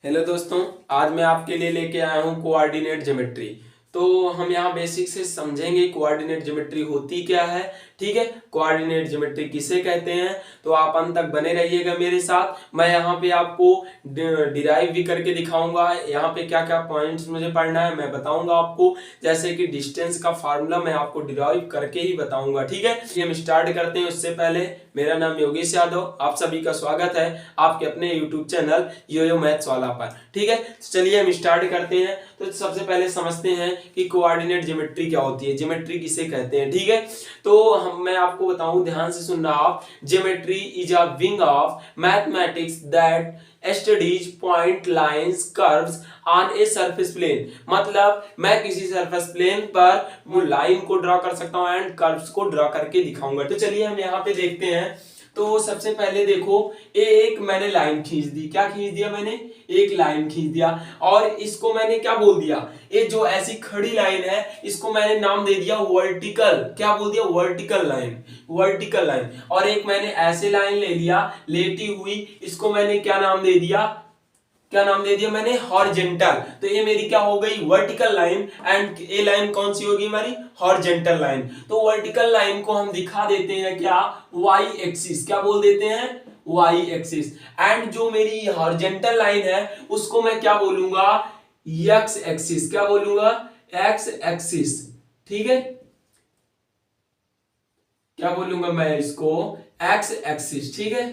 Hello दोस्तों, आज मैं आपके लिए लेके आया हूँ कोऑर्डिनेट ज्योमेट्री। तो हम यहाँ बेसिक से समझेंगे कोऑर्डिनेट ज्योमेट्री होती क्या है। ठीक है, कोऑर्डिनेट ज्योमेट्री किसे कहते हैं। तो आप अंत तक बने रहिएगा मेरे साथ। मैं यहाँ पे आपको डिराइव भी करके दिखाऊंगा। यहाँ पे क्या क्या पॉइंट्स मुझे पढ़ना है मैं बताऊंगा आपको। जैसे कि डिस्टेंस का फार्मूला मैं आपको डिराइव करके ही बताऊंगा। ठीक है, ये हम स्टार्ट करते हैं। उससे पहले मेरा नाम योगेश यादव, आप सभी का स्वागत है आपके अपने यूट्यूब चैनल यो मैथ्स वाला पर। ठीक है, तो चलिए हम स्टार्ट करते हैं। तो सबसे पहले समझते हैं कि कोऑर्डिनेट ज्योमेट्री क्या होती है, ज्योमेट्री किसे कहते हैं। ठीक है, तो मैं आपको बताऊं, ध्यान से सुनना आप। Geometry is a wing of mathematics that studies point lines curves on a surface plane. मतलब मैं किसी सरफेस प्लेन पर वो लाइन को ड्रॉ कर सकता हूं एंड कर्व्स को ड्रॉ करके दिखाऊंगा। तो चलिए हम यहाँ पे देखते हैं। तो सबसे पहले देखो, एक मैंने लाइन खींच दी। क्या खींच दिया मैंने? एक लाइन खींच दिया। और इसको मैंने क्या बोल दिया? ये जो ऐसी खड़ी लाइन है इसको मैंने नाम दे दिया वर्टिकल। क्या बोल दिया? Vertical line, vertical line. और एक मैंने ऐसे लाइन ले लिया लेटी हुई, इसको मैंने क्या नाम दे दिया? क्या नाम दे दिया मैंने? हॉरिजेंटल। तो ये मेरी क्या हो गई? Vertical line. एंड ये लाइन कौन सी होगी हमारी? Horizontal line. तो वर्टिकल लाइन को हम दिखा देते हैं क्या? Y axis. क्या बोल देते हैं? Y axis. एंड जो मेरी हॉरिजेंटल लाइन है उसको मैं क्या बोलूंगा? X axis. क्या बोलूंगा? X axis. ठीक है, क्या बोलूंगा मैं इसको? X axis. ठीक है,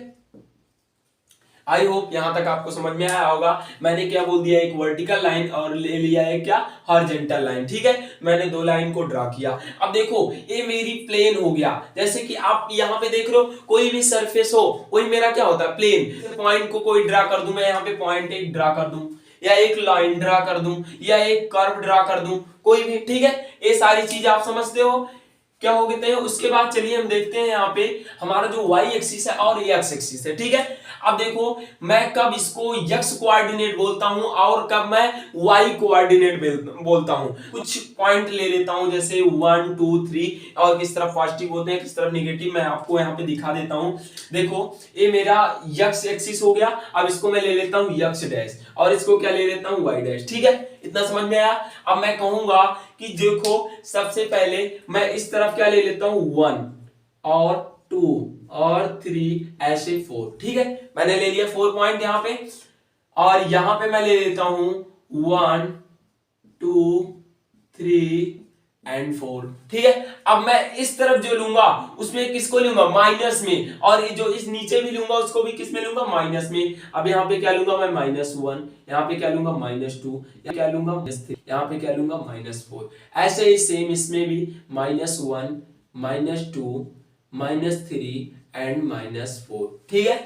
आई होप यहां तक आपको समझ में आया होगा। मैंने क्या बोल दिया? एक वर्टिकल लाइन और ले लिया है क्या? Horizontal line. ठीक है, मैंने दो लाइन को ड्रा किया। अब देखो, ये मेरी प्लेन हो गया। जैसे कि आप यहां पे देख रहे हो, कोई भी सरफेस हो वही मेरा क्या होता है? प्लेन। पॉइंट को कोई ड्रा कर दूं मैं, यहां पे पॉइंट एक ड्रा कर दूं, या एक लाइन ड्रा कर दूं, या एक कर्व ड्रा कर दूं, कोई भी। ठीक है, ये सारी चीज आप समझते हो क्या हो गए थे। उसके बाद चलिए हम देखते हैं यहाँ पे हमारा जो y एक्सिस है और x एक्सिस है। ठीक है, अब देखो, मैं कब इसको x कोऑर्डिनेट बोलता हूं और कब मैं y कोऑर्डिनेट बोलता हूं। कुछ पॉइंट ले लेता हूं, जैसे 1 2 3, और किस तरफ पॉजिटिव होते हैं किस तरफ नेगेटिव, मैं आपको यहाँ पे दिखा देता हूं। देखो, ये मेरा x एक्सिस हो गया। अब इसको मैं ले लेता हूं x डैश, और इसको क्या ले लेता हूं? y dash. ठीक है, इतना समझ में आया। अब मैं कहूंगा कि देखो, सबसे पहले मैं इस तरफ क्या ले लेता हूं? 1 और 2 और 3, ऐसे 4। ठीक है, मैंने ले लिया 4 पॉइंट यहां पे। और यहां पे मैं ले लेता हूं 1 2 3 एंड 4। ठीक है, अब मैं इस तरफ जो लूंगा उसमें किसको लूंगा? माइनस में। और ये जो इस नीचे भी लूंगा उसको भी किस में लूंगा? माइनस में। अब यहाँ पे क्या लूंगा मैं? -1। यहाँ पे क्या लूंगा? -2। क्या लूंगा? -3। यहाँ पे क्या लूंगा? -4। ऐसे ही सेम इसमें भी -1 -2 -3 एंड -4। ठीक है,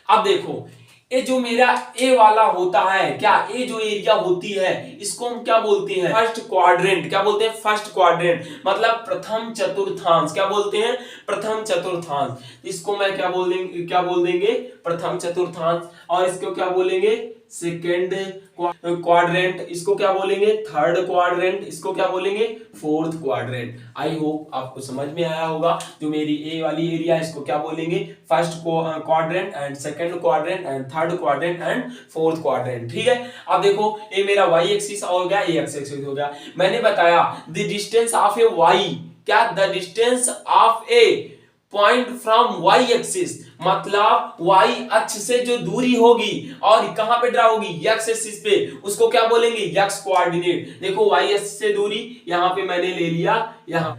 अब देखो, ये जो मेरा ए वाला होता है, क्या ये जो एरिया होती है इसको हम क्या बोलते हैं? First quadrant. क्या बोलते हैं? फर्स्ट क्वाड्रेंट, मतलब प्रथम चतुर्थांश। क्या बोलते हैं? प्रथम चतुर्थांश। इसको मैं क्या बोल देंगे? क्या बोल देंगे? प्रथम चतुर्थांश। और इसको क्या बोलेंगे? Second quadrant. इसको क्या बोलेंगे? Third quadrant. इसको क्या बोलेंगे? Fourth quadrant. आई होप आपको समझ में आया होगा। जो मेरी ए वाली एरिया है इसको क्या बोलेंगे? First quadrant and second quadrant and third quadrant and fourth quadrant. ठीक है, अब देखो, ये मेरा वाई एक्सिस हो गया, ये एक्स एक्सिस हो गया। मैंने बताया the distance of a Y, क्या? The distance of a point from Y axis, मतलब वाई अक्ष से जो दूरी होगी और कहां पे ड्रा होगी? एक्स एक्सिस पे, उसको क्या बोलेंगे? X coordinate. देखो, वाई अक्ष से दूरी यहां पे मैंने ले लिया। यहां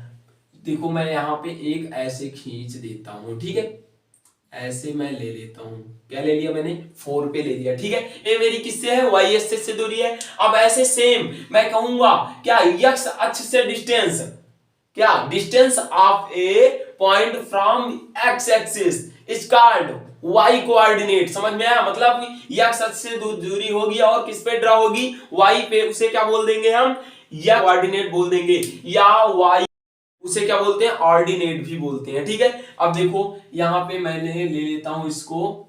देखो, मैं यहां पे एक ऐसे खींच देता हूं। ठीक है, ऐसे मैं ले लेता हूं। क्या ले लिया मैंने? 4 पे ले लिया। ठीक है, ये मेरी किससे है? वाई एक्सिस से दूरी है। अब ऐसे सेम मैं कहूंगा क्या? एक्स अक्ष से डिस्टेंस, क्या? Distance of a point from X axis is called Y coordinate. समझ में आया? मतलब एक्स अक्ष से दूरी होगी और किस पे ड्रा होगी? वाई पे। उसे क्या बोल देंगे हम? या कोऑर्डिनेट बोल देंगे, या वाई, उसे क्या बोलते हैं? ऑर्डिनेट भी बोलते हैं। ठीक है, अब देखो, यहां पे मैंने ले लेता हूं इसको,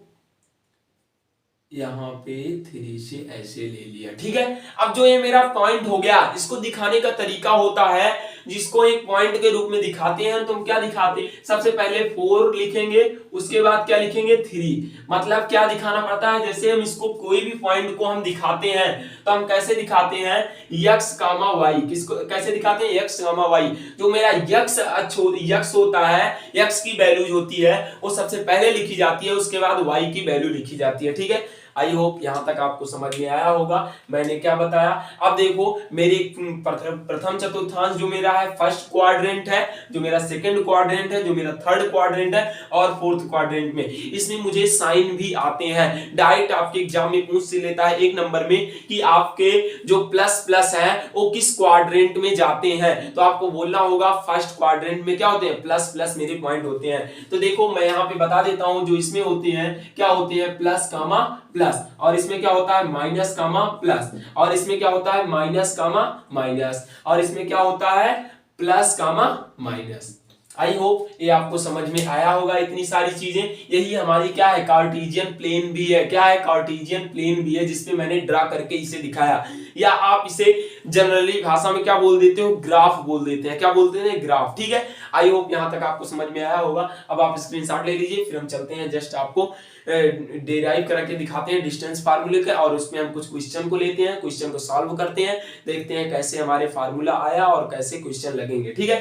यहां पे 3 से ऐसे ले लिया। ठीक है, अब जो ये मेरा पॉइंट हो गया, इसको दिखाने का तरीका होता है, जिसको एक पॉइंट के रूप में दिखाते हैं तो हम क्या दिखाते हैं, सबसे पहले 4 लिखेंगे, उसके बाद क्या लिखेंगे 3। मतलब क्या दिखाना पड़ता है, जैसे हम इसको कोई भी पॉइंट को हम दिखाते हैं तो हम कैसे दिखाते हैं, x कामा y, किसको कैसे दिखाते हैं, x कामा y। जो मेरा x होता है, x की वैल्यू होती है वो सबसे पहले लिखी जाती है, उसके बाद y की वैल्यू लिखी जाती है। ठीक है, आई होप यहां तक आपको समझ में आया होगा मैंने क्या बताया। अब देखो मेरी प्रथम चतुर्थांश जो मेरा है फर्स्ट क्वाड्रेंट है, जो मेरा सेकंड क्वाड्रेंट है, जो मेरा थर्ड क्वाड्रेंट है और फोर्थ क्वाड्रेंट में, इसमें मुझे साइन भी आते हैं। डायरेक्ट आपके एग्जाम में पूछ से लेता है 1 नंबर में कि आपके जो प्लस प्लस है वो किस क्वाड्रेंट में जाते हैं, तो आपको बोलना होगा फर्स्ट क्वाड्रेंट में क्या होते हैं, प्लस प्लस मेरे पॉइंट होते हैं। तो देखो मैं यहाँ पे बता देता हूं, जो इसमें होते हैं क्या होते हैं, प्लस कामा प्लस, और इसमें क्या होता है माइनस कामा प्लस, और इसमें क्या होता है माइनस कामा माइनस, और इसमें क्या होता है plus comma minus. I hope ये आपको समझ में आया होगा इतनी सारी चीजें। यही हमारी क्या है, कार्टेशियन प्लेन भी है। क्या है, कार्टेशियन प्लेन भी है, जिसपे मैंने ड्रा करके इसे दिखाया, या आप इसे जनरली भाषा में क्या बोल देते हो, ग्राफ बोल देते हैं। क्या बोलते हैं, ग्राफ। ठीक है, आई होप यहां तक आपको समझ में आया होगा। अब आप स्क्रीनशॉट ले लीजिए, फिर हम चलते हैं जस्ट आपको डेराइव करके दिखाते हैं डिस्टेंस फार्मूले का, और उसमें हम कुछ क्वेश्चन को लेते हैं, क्वेश्चन को सॉल्व करते हैं, देखते हैं कैसे हमारे फार्मूला आया और कैसे क्वेश्चन लगेंगे। ठीक है,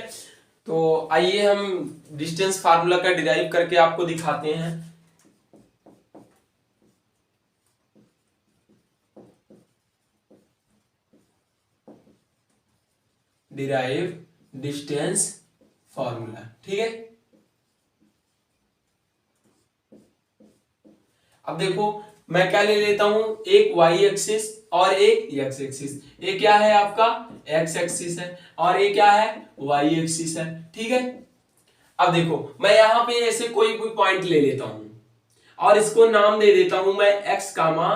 तो आइए हम डिस्टेंस फार्मूला का डिराइव करके आपको दिखाते हैं। Derive distance formula. ठीक है, अब देखो मैं क्या ले लेता हूं, एक y एक्सिस और एक x एक्सिस। ये क्या है आपका x एक्सिस है और ये क्या है y एक्सिस है। ठीक है, अब देखो मैं यहां पे ऐसे कोई भी पॉइंट ले लेता हूं और इसको नाम दे देता हूं मैं x कामा,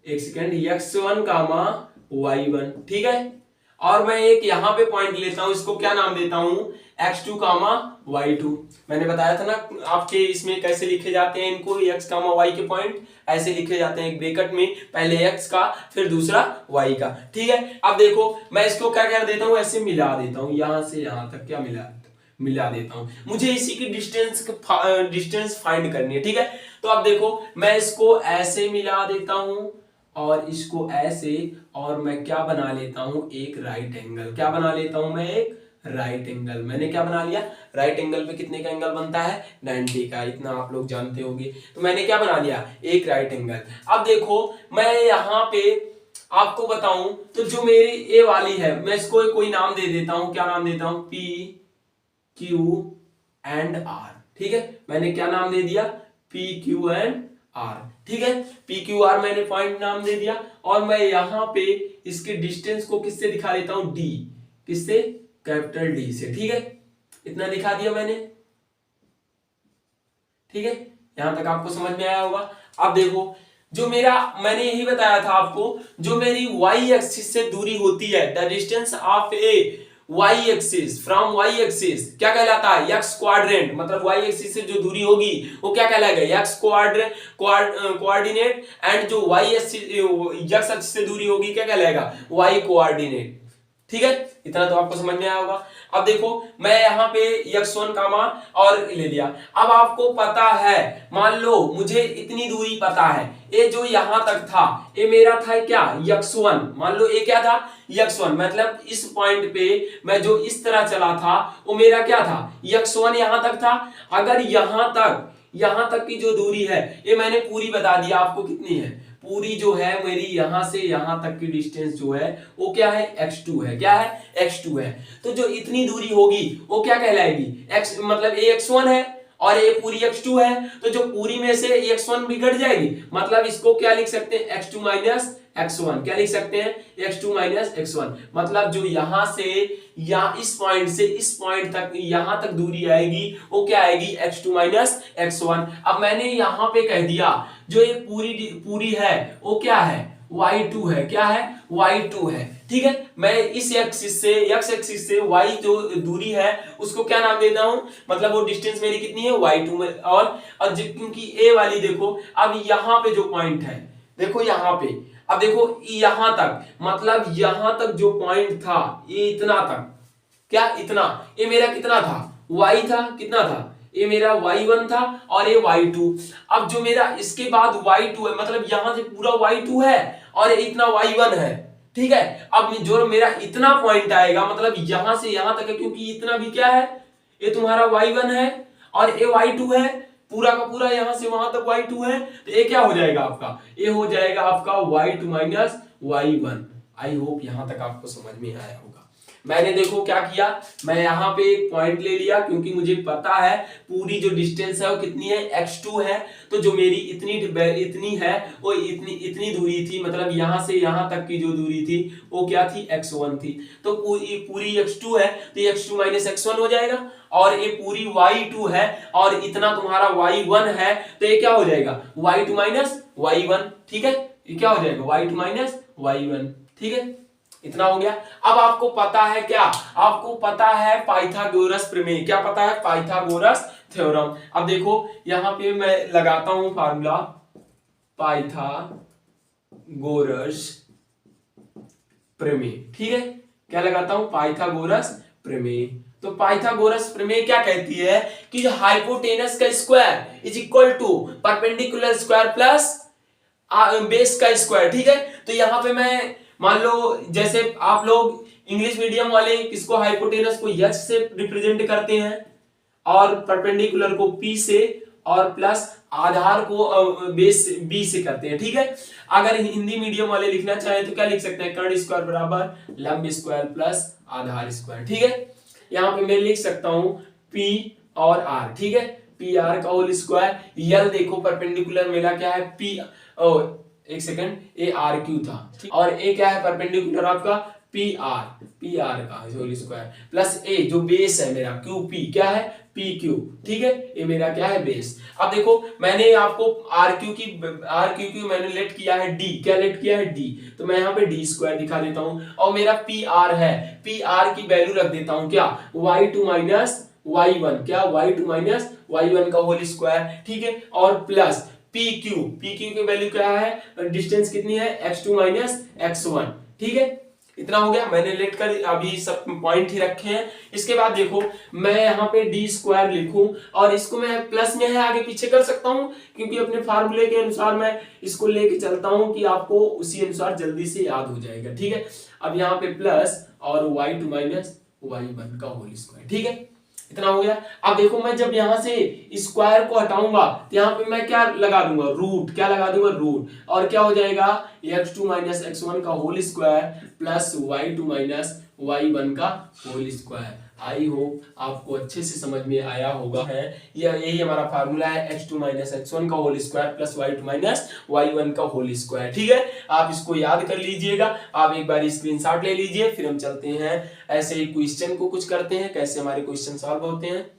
एक सेकेंड, x1 कामा y1। ठीक है, और मैं एक यहां पे पॉइंट लेता हूं, इसको क्या नाम देता हूं, x2 कामा y2। मैंने बताया था ना आपके इसमें कैसे लिखे जाते हैं इनको, x कामा y के पॉइंट ऐसे लिखे जाते हैं, एक ब्रैकेट में पहले x का फिर दूसरा y का। ठीक है, अब देखो मैं इसको क्या कर देता हूं, ऐसे मिला देता हूं, यहां से यहां तक क्या मिला देता हूं। मुझे इसी की डिस्टेंस फाइंड करनी है। ठीक है, तो अब देखो मैं इसको ऐसे मिला देता हूं और इसको ऐसे, और मैं क्या बना लेता हूं, एक राइट एंगल। क्या बना लेता हूं मैं, एक राइट एंगल। मैंने क्या बना लिया, राइट एंगल पे कितने का एंगल बनता है, 90 का, इतना आप लोग जानते होंगे। तो मैंने क्या बना लिया, एक राइट एंगल। अब देखो मैं यहां पे आपको बताऊं तो जो मेरी ए वाली है, मैं इसको कोई नाम दे देता हूं। क्या नाम देता हूं, पी क्यू एंड आर। ठीक है, मैंने क्या नाम दे दिया, पी क्यू एंड आर। ठीक है, पी क्यू आर मैंने पॉइंट नाम दे दिया, और मैं यहां पे इसके डिस्टेंस को किससे दिखा देता हूं, डी। किससे, कैपिटल डी से। ठीक है, इतना दिखा दिया मैंने। ठीक है, यहां तक आपको समझ में आया होगा। अब देखो जो मेरा, मैंने यही बताया था आपको, जो मेरी y एक्सिस से दूरी होती है, the distance of A y axis from y axis क्या कहलाता है, x क्वाड्रेंट। मतलब y एक्सिस से जो दूरी होगी वो क्या कहलाएगा, x कोऑर्डिनेट, एंड जो y एक्सिस से दूरी होगी क्या कहलाएगा, y कोऑर्डिनेट। ठीक है, इतना तो आपको समझ में आया होगा। अब देखो मैं यहां पे x1 कामा और ले लिया। अब आपको पता है, मान लो मुझे इतनी दूरी पता है, ये जो यहां तक था ये मेरा था क्या, x1। मान लो ये क्या था, x1, मतलब इस पॉइंट पे मैं जो इस तरह चला था वो मेरा क्या था, x1 यहां तक था। अगर यहां तक की जो दूरी है ये मैंने पूरी बता दिया आपको कितनी है, पूरी जो है मेरी यहां से यहां तक की डिस्टेंस जो है वो क्या है, x2 है। क्या है, x2 है। तो जो इतनी दूरी होगी वो क्या कहलाएगी, x, मतलब ये x1 है और ये पूरी x2 है, तो जो पूरी में से x1 भी घट जाएगी, मतलब इसको क्या लिख सकते हैं, x2 माइनस x1। क्या लिख सकते हैं, x2 माइनस x1। मतलब जो यहां से या इस पॉइंट से इस पॉइंट तक यहां तक दूरी आएगी वो क्या आएगी, x2 माइनस x1। अब मैंने यहां पे कह दिया जो ये पूरी है वो क्या है, y2 है। क्या है, y2 है। ठीक है, मैं इस एक्सिस से, x एक्सिस से y जो दूरी है उसको क्या नाम देता हूं, मतलब वो डिस्टेंस मेरी कितनी है, y2 में। और क्योंकि a वाली देखो, अब यहां पे जो पॉइंट है, देखो यहां पे, अब देखो यहां तक, मतलब यहां तक जो पॉइंट था ये इतना तक, क्या इतना, ये मेरा कितना था y था, कितना था ये मेरा y1 था और ये y2। अब जो मेरा इसके बाद y2 है, मतलब यहां से पूरा y2 है और इतना y1 है, ठीक है। अब जो मेरा इतना पॉइंट आएगा, मतलब यहां से यहां तक है, क्योंकि इतना भी क्या है, ये तुम्हारा y1 है और ये y2 है, पूरा का पूरा यहां से वहां तक y2 है, तो ये क्या हो जाएगा आपका, ये हो जाएगा आपका y2 minus y1। I hope यहां तक आपको समझ में आया होगा। मैंने देखो क्या किया, मैं यहाँ पे एक पॉइंट ले लिया, क्योंकि मुझे पता है पूरी जो डिस्टेंस है वो कितनी है, x2 है। तो जो मेरी इतनी है वो इतनी दूरी थी, मतलब यहाँ से यहाँ तक की जो दूरी थी वो क्या थी, x1 थी। तो पूरी x2 है, तो ये x2 माइनस x1 हो जाएगा, और ये पूरी y2 है और इतना तुम्हारा y1 है, तो ये क्या हो जाएगा, y2 माइनस y1, ठीक है। ये क्या हो जाएगा, y2 माइनस y1, ठीक है। इतना हो गया। अब आपको पता है क्या, आपको पता है पाइथागोरस प्रमेय, क्या पता है, पाइथागोरस थ्योरम। अब देखो यहां पे मैं लगाता हूं फार्मूला, पाइथागोरस प्रमेय, ठीक है। क्या लगाता हूं, पाइथागोरस प्रमेय। तो पाइथागोरस प्रमेय क्या कहती है कि जो हाइपोटेनस का square is equal to perpendicular square plus base का स्क्वायर, ठीक है। तो यहां पे मैं मान लो, जैसे आप लोग इंग्लिश मीडियम वाले किसको, हाइपोटेनस को h से रिप्रेजेंट करते हैं और परपेंडिकुलर को p से और प्लस आधार को बेस b से करते हैं, ठीक है। अगर हिंदी मीडियम वाले लिखना चाहे तो क्या लिख सकते हैं, कर्ण स्क्वायर बराबर लंब स्क्वायर प्लस आधार स्क्वायर, ठीक है। यहां पे मैं लिख सकता हूं p और r, ठीक है, पी आर का होल स्क्वायर। यल देखो परपेंडिकुलर मिला क्या है, p, एक सेकंड, ए आर क्यू था, और ए क्या है परपेंडिकुलर आपका पी आर का होल स्क्वायर प्लस ए जो बेस है मेरा क्यू पी, क्या है पी क्यू, ठीक है, ये मेरा क्या है बेस। अब देखो मैंने आपको आर क्यू की मैंने लेट किया है डी, क्या लेट किया है डी, तो मैं यहाँ पे डी स्क्वायर दिखा देता हूं, और मेरा पी आर है, पी आर की वैल्यू रख देता हूं क्या, y2 माइनस y1, क्या y2 माइनस y1 का होल स्क्वायर, ठीक है, और प्लस PQ की वैल्यू क्या है, डिस्टेंस कितनी है, x2 माइनस x1, ठीक है। इतना हो गया, मैंने लेट कर अभी सब पॉइंट ही रखे हैं। इसके बाद देखो मैं यहाँ पे डी स्क्वायर लिखूं, और इसको मैं प्लस में है आगे पीछे कर सकता हूं, क्योंकि अपने फार्मूले के अनुसार मैं इसको लेके चलता हूं कि आपको उसी अनुसार जल्दी से याद हो जाएगा, ठीक है। अब यहाँ पे प्लस और y2 माइनस y1 का होल स्क्वायर, ठीक है। इतना हो गया। अब देखो मैं जब यहां से स्क्वायर को हटाऊंगा तो यहां पे मैं क्या लगा दूंगा, रूट, क्या लगा दूंगा, रूट, और क्या हो जाएगा x2 माइनस x1 का whole square plus y2 minus y1 का होल स्क्वायर। आई होप आपको अच्छे से समझ में आया होगा है, यही हमारा फार्मूला है, x2 माइनस x1 का whole square plus y2 minus y1 का होल स्क्वायर, ठीक है। आप इसको याद कर लीजिएगा, आप एक बार स्क्रीनशॉट ले लीजिए, फिर हम चलते हैं ऐसे ही क्वेश्चन को कुछ करते हैं, कैसे हमारे क्वेश्चन सॉल्व होते हैं।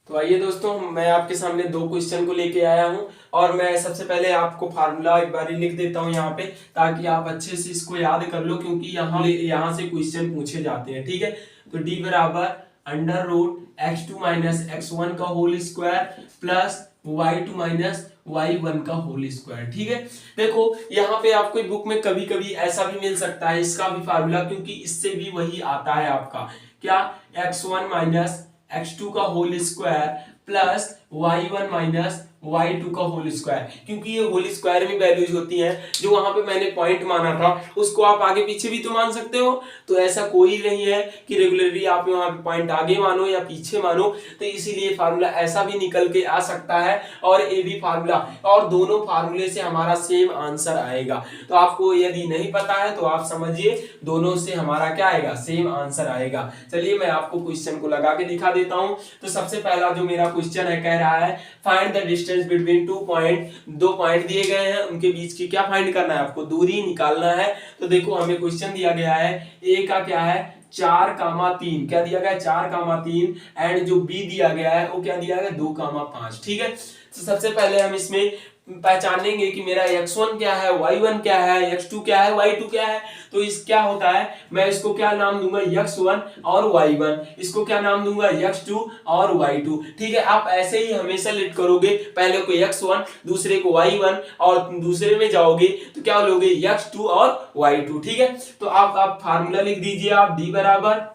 तो आइए दोस्तों, मैं आपके सामने दो क्वेश्चन को लेके आया हूं, और मैं सबसे पहले आपको फार्मूला एक बार लिख देता हूं यहाँ पे, ताकि आप अच्छे से इसको याद कर लो, क्योंकि यहाँ से क्वेश्चन पूछे जाते हैं, ठीक है। तो d बराबर under root x2 minus x1 का whole square plus y2 minus y1 का होल स्क्वायर, ठीक है। देखो यहाँ पे आपको बुक में कभी कभी ऐसा भी मिल सकता है, इसका भी फार्मूला, क्योंकि इससे भी वही आता है आपका, क्या, x1 माइनस x2 का whole square plus y1 minus y2 का होल स्क्वायर, क्योंकि ये होल स्क्वायर में वैल्यूज होती हैं, जो वहां पे मैंने पॉइंट माना था उसको आप आगे पीछे भी तो मान सकते हो, तो ऐसा कोई नहीं है कि रेगुलरली आप वहां पे पॉइंट आगे मानो या पीछे मानो, तो इसीलिए फार्मूला ऐसा भी निकल के आ सकता है, और ये भी फार्मूला, और दोनों फार्मूले से हमारा सेम आंसर आएगा। तो आपको यदि नहीं पता है तो आप समझिए दोनों से हमारा क्या आएगा, सेम आंसर आएगा। चलिए मैं आपको क्वेश्चन को लगा के दिखा देता हूं। तो सबसे पहला जो मेरा क्वेश्चन है, कह रहा है find the distance between two point, दो पॉइंट दिए गए हैं, उनके बीच की क्या फाइंड करना है, आपको दूरी निकालना है। तो देखो हमें क्वेश्चन दिया गया है, ए का क्या है 4,3, क्या दिया गया है 4,3, एंड जो बी दिया गया है वो क्या दिया गया 2,5, ठीक है। तो सबसे पहले हम इसमें पहचानेंगे कि मेरा x1 क्या है, y1 क्या है, x2 क्या है, y2 क्या है। तो इस क्या होता है, मैं इसको क्या नाम दूंगा x1 और y1, इसको क्या नाम दूंगा x2 और y2, ठीक है। आप ऐसे ही हमेशा लिख करोगे, पहले को x1 दूसरे को y1 और दूसरे में जाओगे तो क्या लोगे x2 और y2, ठीक है। तो आप फार्मूला लिख दीजिए, आप d बराबर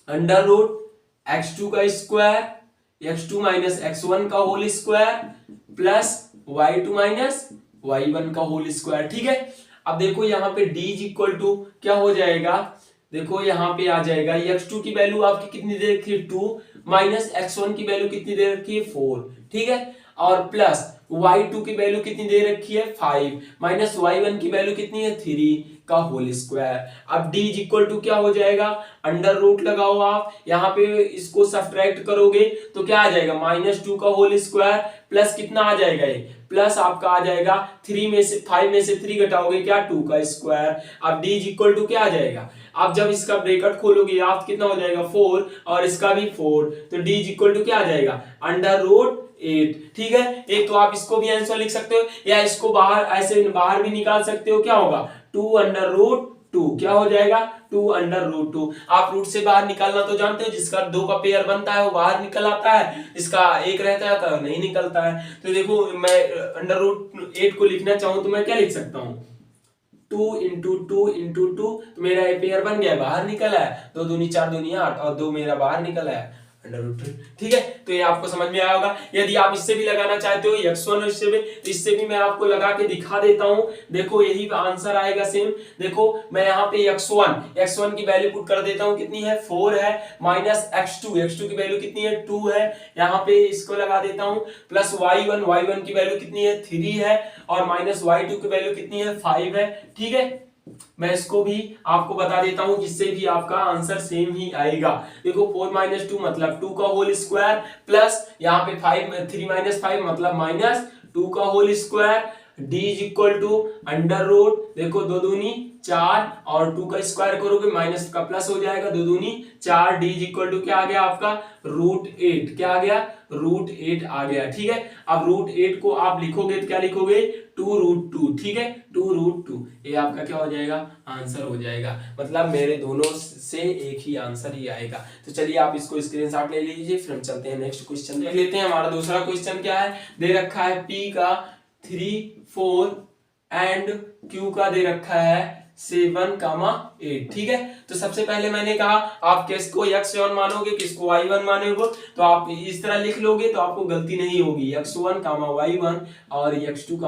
अंडर रूट x2 का स्क्वायर, x2 माइनस x1 का whole square plus y2 minus y1 का होल स्क्वायर। ठीक है, अब देखो यहाँ पे d इज इक्वल टू क्या हो जाएगा, देखो यहाँ पे आ जाएगा x2 की वैल्यू आपकी कितनी दे रखी है 2, माइनस x1 की वैल्यू कितनी दे रखी है 4। ठीक है, और प्लस y2 की वैल्यू कितनी दे रखी है 5, माइनस y1 की वैल्यू कितनी है 3 का होल स्क्वायर। अब d इज इक्वल टू क्या हो जाएगा, अंडर रूट लगाओ आप, यहाँ पे इसको सब्ट्रैक्ट करोगे तो क्या आ जाएगा -2 का होल स्क्वायर प्लस कितना आ जाएगा, ये प्लस आपका आ जाएगा 3 में से 5 में से 3 घटाओगे क्या 2 का स्क्वायर। अब d इज इक्वल टू क्या आ जाएगा, आप जब इसका ब्रैकेट खोलोगे आप कितना हो जाएगा 4 और इसका भी 4, तो d इज इक्वल टू क्या आ जाएगा अंडर रूट 8। ठीक है, एक तो आप इसको भी आंसर लिख सकते हो या इसको बाहर ऐसे बाहर भी निकाल सकते हो, क्या होगा 2 अंडर रूट 2, क्या हो जाएगा 2 अंडर रूट 2। आप रूट से बाहर निकालना तो जानते हो, जिसका 2 का पेयर बनता है वो बाहर निकल आता है, जिसका एक रहता है तो नहीं निकलता है। तो देखो मैं अंडर रूट 8 को लिखना चाहूं तो मैं क्या लिख सकता हूं 2 इंटू 2 इंटू 2, तो मेरा ये पेयर बन गया, बाहर निकला है, 2 दूनी 4 दूनी 8 और 2 मेरा बाहर निकला है अंडर रूट 3। ठीक है, तो ये आपको समझ में आया होगा। यदि आप इससे भी लगाना चाहते हो x1 और इससे भी मैं आपको लगा के दिखा देता हूं। देखो यही आंसर आएगा सेम। देखो मैं यहाँ पे x1 की वैल्यू पुट कर देता हूं, कितनी है 4 है, माइनस x2 की वैल्यू कितनी है 2 है, यहाँ पे इसको लगा देता हूं, प्लस y1 की वैल्यू कितनी है 3 है और माइनस y2 की वैल्यू कितनी है 5 है। ठीक है, मैं इसको भी आपको बता देता हूं जिससे भी आपका आंसर सेम ही आएगा। देखो 4 माइनस 2 मतलब 2 का होल स्क्वायर प्लस यहाँ पे 3 माइनस 5 मतलब माइनस 2 का whole square, d is equal to under root, देखो 2 दूनी 4 और 2 का स्क्वायर करोगे माइनस का प्लस हो जाएगा, 2 दूनी 4, d इज इक्वल टू क्या आ गया आपका रूट 8, क्या आ गया रूट 8 आ गया। ठीक है, अब रूट 8 को आप लिखोगे तो क्या लिखोगे 2 रूट 2। ठीक है, 2 रूट 2, ये आपका क्या हो जाएगा आंसर हो जाएगा, मतलब मेरे दोनों से एक ही आंसर ही आएगा। तो चलिए आप इसको स्क्रीनशॉट ले लीजिए, फिर हम चलते हैं नेक्स्ट क्वेश्चन देख लेते हैं। हमारा दूसरा क्वेश्चन क्या है, दे रखा है p का 3 4 एंड q का दे रखा है 7, 8। ठीक है, तो सबसे पहले मैंने कहा आप किसको x1 मानोगे किसको y1 मानोगे, तो आप इस तरह लिख लोगे तो आपको गलती नहीं होगी, x1, y1 और x2,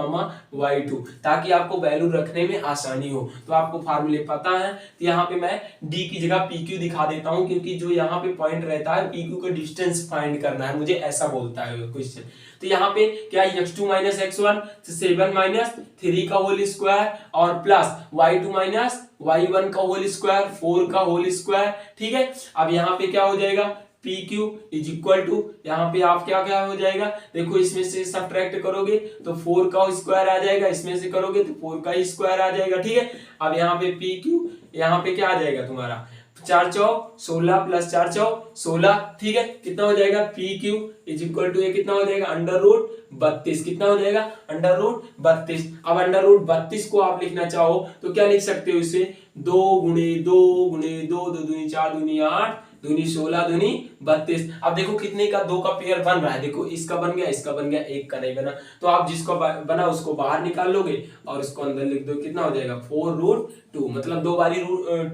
y2, ताकि आपको वैल्यू रखने में आसानी हो। तो आपको फार्मूले पता है, तो यहाँ पे मैं d की जगह pq दिखा देता हूँ, क्योंकि जो यहाँ पे पॉइंट रहता है pq का डिस्टेंस फाइंड करना है मुझे, ऐसा बोलता है क्वेश्चन। तो यहाँ पे क्या x2 माइनस x1 7 माइनस 3 का होल स्क्वायर और प्लस y2 माइनस y1 का होल स्क्वायर 4 का होल स्क्वायर। ठीक है, अब यहाँ पे क्या हो जाएगा PQ इज इक्वल टू, यहाँ पे आप क्या क्या हो जाएगा, देखो इसमें से सब्ट्रैक्ट करोगे तो 4 का स्क्वायर आ जाएगा, इसमें से करोगे तो 4 का ही स्क्वायर आ जाएगा। ठीक है, अब यहाँ पे PQ यहाँ पे क्या आ जाएगा तुम्हारा 4 चौक 16 प्लस 4 चौक 16। ठीक है, कितना हो जाएगा PQ इज इक्वल टू ये कितना हो जाएगा अंडर रूट 32, कितना हो जाएगा अंडर रूट 32। अब अंडर रूट 32 को आप लिखना चाहो तो क्या लिख सकते हो इसे 2 गुणे 2 गुणे 2, 2 दूनी 4 दूनी 8 दूनी 16 दूनी 32। अब देखो कितने का 2 का पेयर बन रहा है, देखो इसका बन गया इसका बन गया, एक का नहीं बना, तो आप जिसको बना उसको बाहर निकाल लोगे और इसको अंदर लिख दो, कितना हो जाएगा 4 रूट 2, मतलब 2 बारी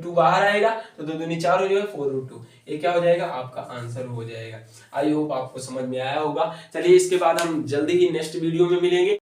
2 बाहर आएगा तो 2 दूनी 4 हो जाएगा 4 रूट 2, ये क्या हो जाएगा आपका आंसर हो जाएगा। आई होप आपको समझ में आया होगा। चलिए इसके बाद हम जल्दी ही नेक्स्ट वीडियो में मिलेंगे।